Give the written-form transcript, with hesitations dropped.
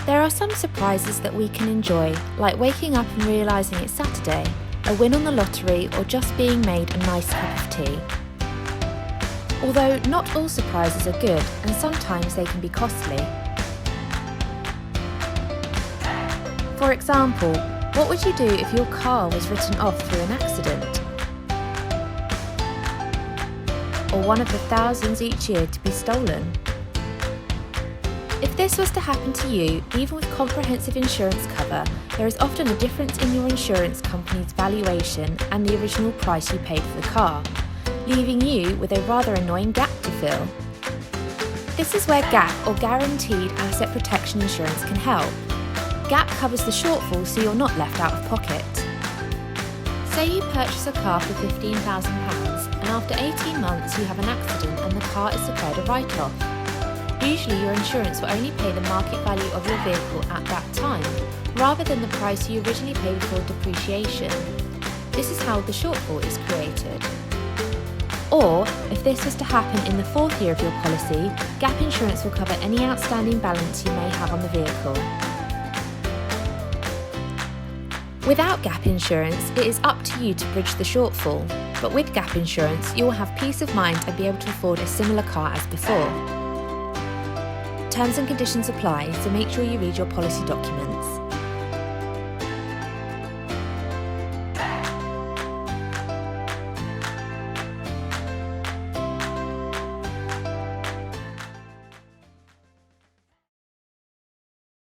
There are some surprises that we can enjoy, like waking up and realising it's Saturday, a win on the lottery, or just being made a nice cup of tea. Although not all surprises are good, and sometimes they can be costly. For example, what would you do if your car was written off through an accident? Or one of the thousands each year to be stolen? If this was to happen to you, even with comprehensive insurance cover, there is often a difference in your insurance company's valuation and the original price you paid for the car, leaving you with a rather annoying gap to fill. This is where GAP, or Guaranteed Asset Protection Insurance, can help. GAP covers the shortfall so you're not left out of pocket. Say you purchase a car for £15,000 and after 18 months you have an accident and the car is declared a write-off. Usually your insurance will only pay the market value of your vehicle at that time, rather than the price you originally paid for depreciation. This is how the shortfall is created. Or, if this was to happen in the 4th year of your policy, GAP insurance will cover any outstanding balance you may have on the vehicle. Without GAP insurance, it is up to you to bridge the shortfall, but with GAP insurance, you will have peace of mind and be able to afford a similar car as before. Terms and conditions apply, so make sure you read your policy documents.